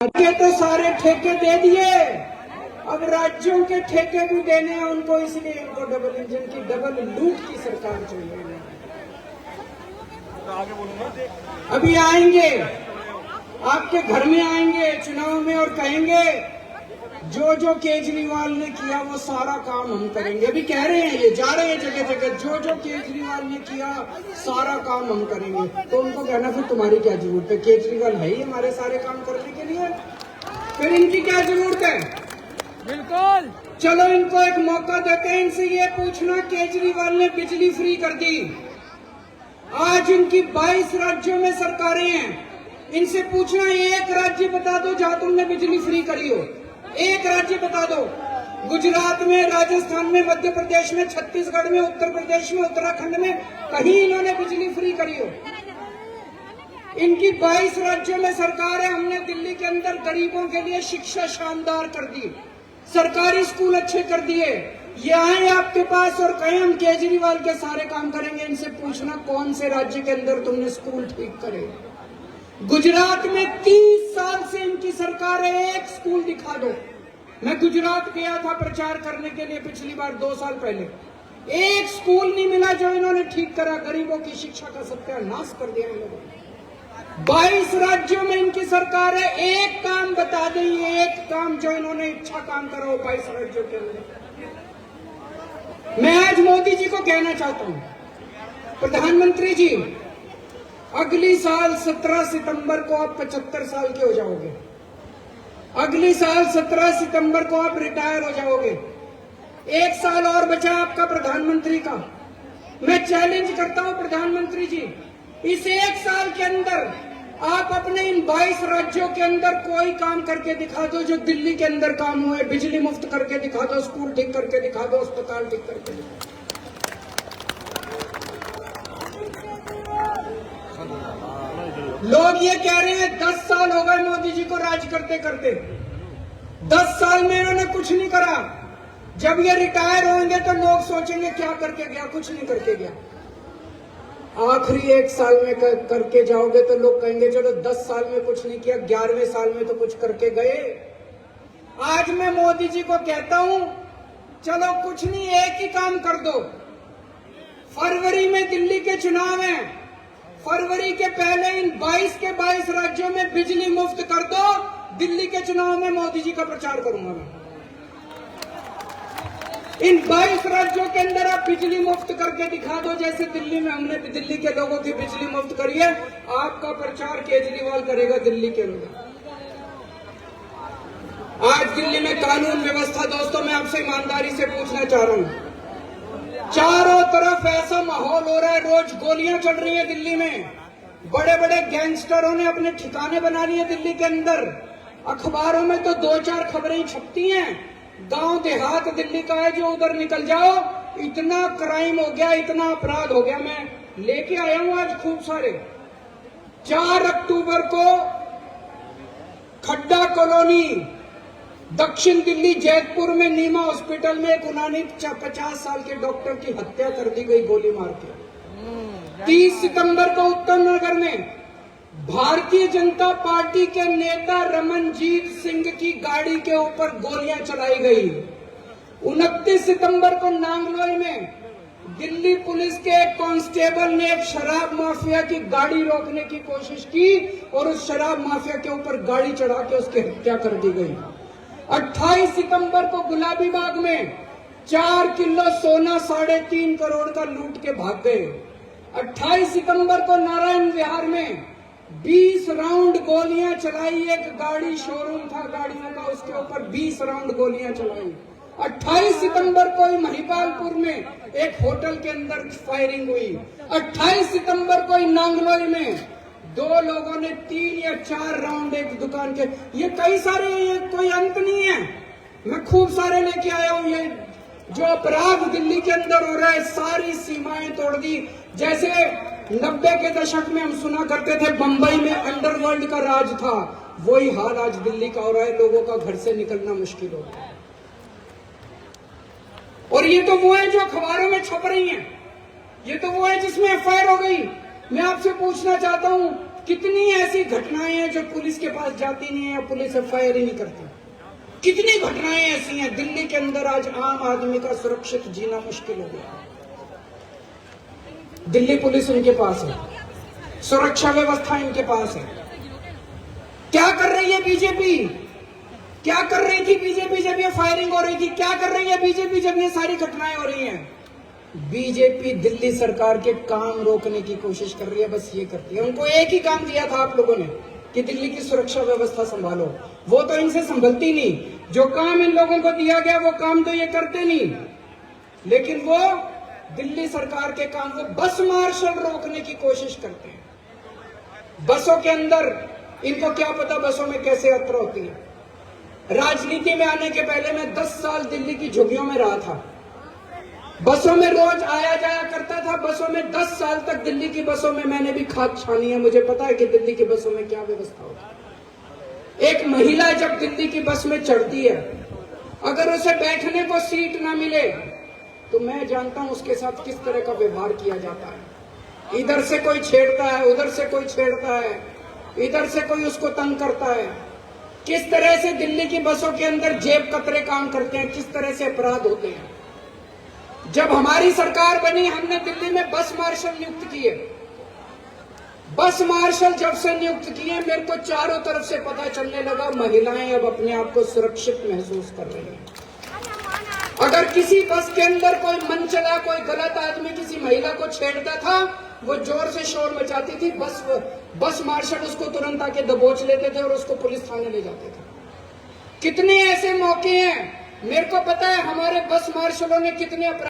के तो सारे ठेके दे दिए, अब राज्यों के ठेके भी देने हैं उनको, इसलिए इनको डबल इंजन की डबल लूट की सरकार चाहिए। अभी आएंगे, आपके घर में आएंगे चुनाव में और कहेंगे जो जो केजरीवाल ने किया वो सारा काम हम करेंगे। अभी कह रहे हैं, ये जा रहे हैं जगह जगह, जो जो केजरीवाल ने किया सारा काम हम करेंगे। तो उनको कहना फिर तुम्हारी क्या जरूरत है, केजरीवाल है ही हमारे सारे काम करने के लिए, फिर इनकी क्या जरूरत है। बिल्कुल, चलो इनको एक मौका देते हैं, इनसे ये पूछना, केजरीवाल ने बिजली फ्री कर दी, आज इनकी 22 राज्यों में सरकारें हैं, इनसे पूछना एक राज्य बता दो जहां तुमने बिजली फ्री करी हो, एक राज्य बता दो। गुजरात में, राजस्थान में, मध्य प्रदेश में, छत्तीसगढ़ में, उत्तर प्रदेश में, उत्तराखंड में कहीं इन्होंने बिजली फ्री करी हो। इनकी 22 राज्यों में सरकार है। हमने दिल्ली के अंदर गरीबों के लिए शिक्षा शानदार कर दी, सरकारी स्कूल अच्छे कर दिए। ये आए आपके पास और कहें हम केजरीवाल के सारे काम करेंगे। इनसे पूछना कौन से राज्य के अंदर तुमने स्कूल ठीक करे। गुजरात में 30 साल से इनकी सरकार है, एक स्कूल दिखा दो। मैं गुजरात गया था प्रचार करने के लिए पिछली बार 2 साल पहले, एक स्कूल नहीं मिला जो इन्होंने ठीक करा। गरीबों की शिक्षा का सत्यानाश कर दिया इन लोगों ने। 22 राज्यों में इनकी सरकार है, एक काम बता दें, एक काम जो इन्होंने अच्छा काम करा हो 22 राज्यों के अंदर। मैं आज मोदी जी को कहना चाहता हूं, प्रधानमंत्री जी, अगली साल 17 सितंबर को आप 75 साल के हो जाओगे, अगली साल 17 सितंबर को आप रिटायर हो जाओगे। 1 साल और बचा आपका प्रधानमंत्री का। मैं चैलेंज करता हूं प्रधानमंत्री जी, इस 1 साल के अंदर आप अपने इन 22 राज्यों के अंदर कोई काम करके दिखा दो जो दिल्ली के अंदर काम हुए। बिजली मुफ्त करके दिखा दो, स्कूल ठीक करके दिखा दो, अस्पताल ठीक करके दिखा दो। लोग ये कह रहे हैं 10 साल हो गए मोदी जी को राज करते करते, 10 साल में इन्होंने कुछ नहीं करा। जब ये रिटायर होंगे तो लोग सोचेंगे क्या करके गया, कुछ नहीं करके गया। आखिरी 1 साल में करके जाओगे तो लोग कहेंगे चलो 10 साल में कुछ नहीं किया, 11वें साल में तो कुछ करके गए। आज मैं मोदी जी को कहता हूं, चलो कुछ नहीं, एक ही काम कर दो। फरवरी में दिल्ली के चुनाव हैं, फरवरी के पहले इन 22 के 22 राज्यों में बिजली मुफ्त कर दो। दिल्ली के चुनाव में मोदी जी का प्रचार करूंगा मैं। इन 22 राज्यों के अंदर आप बिजली मुफ्त करके दिखा दो, जैसे दिल्ली में हमने दिल्ली के लोगों की बिजली मुफ्त करी है। आपका प्रचार केजरीवाल करेगा दिल्ली के अंदर। आज दिल्ली में कानून व्यवस्था, दोस्तों मैं आपसे ईमानदारी से पूछना चाह रहा हूं, चारों तरफ ऐसा माहौल हो रहा है, रोज गोलियां चल रही है दिल्ली में, बड़े बड़े गैंगस्टरों ने अपने ठिकाने बना लिए दिल्ली के अंदर। अखबारों में तो 2-4 खबरें छपती हैं, गांव देहात दिल्ली का है जो उधर निकल जाओ इतना क्राइम हो गया, इतना अपराध हो गया। मैं लेके आया हूं आज खूब सारे। 4 अक्टूबर को खड्डा कॉलोनी, दक्षिण दिल्ली जैतपुर में नीमा हॉस्पिटल में एक 50 साल के डॉक्टर की हत्या कर दी गई गोली मार के। 30 सितंबर को उत्तम नगर में भारतीय जनता पार्टी के नेता रमनजीत सिंह की गाड़ी के ऊपर गोलियां चलाई गई। 29 सितंबर को नांगलोई में दिल्ली पुलिस के एक कांस्टेबल ने एक शराब माफिया की गाड़ी रोकने की कोशिश की और उस शराब माफिया के ऊपर गाड़ी चढ़ा के उसकी हत्या कर दी गई। 28 सितंबर को गुलाबी बाग में 4 किलो सोना 3.5 करोड़ का लूट के भाग गए। 28 सितंबर को नारायण विहार में 20 राउंड गोलियां चलाई, एक गाड़ी शोरूम था गाड़ियों का, उसके ऊपर 20 राउंड गोलियां चलाई। 28 सितंबर को महिपालपुर में एक होटल के अंदर फायरिंग हुई। 28 सितंबर को नांगलोई में 2 लोगों ने 3 या 4 राउंड एक दुकान के, ये कई सारे, ये कोई अंत नहीं है, मैं खूब सारे लेके आया हूं। ये जो अपराध दिल्ली के अंदर हो रहा है, सारी सीमाएं तोड़ दी। जैसे 90 के दशक में हम सुना करते थे बंबई में अंडरवर्ल्ड का राज था, वही हाल आज दिल्ली का हो रहा है। लोगों का घर से निकलना मुश्किल हो रहा है। और ये तो वो है जो अखबारों में छप रही हैं, ये तो वो है जिसमें एफआईआर हो गई। मैं आपसे पूछना चाहता हूं, कितनी ऐसी घटनाएं हैं जो पुलिस के पास जाती नहीं है या पुलिस एफआईआर ही नहीं करती। कितनी घटनाएं ऐसी हैं। दिल्ली के अंदर आज आम आदमी का सुरक्षित जीना मुश्किल हो गया। दिल्ली पुलिस इनके पास है, सुरक्षा व्यवस्था इनके पास है। क्या कर रही है बीजेपी? क्या कर रही थी बीजेपी जब ये फायरिंग हो रही थी? क्या कर रही है बीजेपी जब ये सारी घटनाएं हो रही हैं? बीजेपी दिल्ली सरकार के काम रोकने की कोशिश कर रही है। बस ये करती है। उनको एक ही काम दिया था आप लोगों ने कि दिल्ली की सुरक्षा व्यवस्था संभालो। वो तो इनसे संभलती नहीं। जो काम इन लोगों को दिया गया वो काम तो ये करते नहीं, लेकिन वो दिल्ली सरकार के काम को बस मार्शल रोकने की कोशिश करते हैं। बसों के अंदर इनको क्या पता बसों में कैसे यात्रा होती है। राजनीति में आने के पहले मैं 10 साल दिल्ली की झुग्गियों में रहा था। बसों में रोज आया जाया करता था। बसों में 10 साल तक दिल्ली की बसों में मैंने भी खाक छानी है। मुझे पता है कि दिल्ली की बसों में क्या व्यवस्था होती है। एक महिला जब दिल्ली की बस में चढ़ती है, अगर उसे बैठने को सीट ना मिले तो मैं जानता हूं उसके साथ किस तरह का व्यवहार किया जाता है। इधर से कोई छेड़ता है, उधर से कोई छेड़ता है, इधर से कोई उसको तंग करता है। किस तरह से दिल्ली की बसों के अंदर जेब कतरे काम करते हैं, किस तरह से अपराध होते हैं। जब हमारी सरकार बनी हमने दिल्ली में बस मार्शल नियुक्त किए। बस मार्शल जब से नियुक्त किए मेरे को चारों तरफ से पता चलने लगा महिलाएं अब अपने आप को सुरक्षित महसूस कर रही हैं। अगर किसी बस के अंदर कोई मनचला कोई गलत आदमी किसी महिला को छेड़ता था, वो जोर से शोर मचाती थी। बस मार्शल उसको तुरंत आके दबोच लेते थे और उसको पुलिस थाने ले जाते थे। कितने ऐसे मौके हैं, मेरे को पता है हमारे बस मार्शलों ने कितने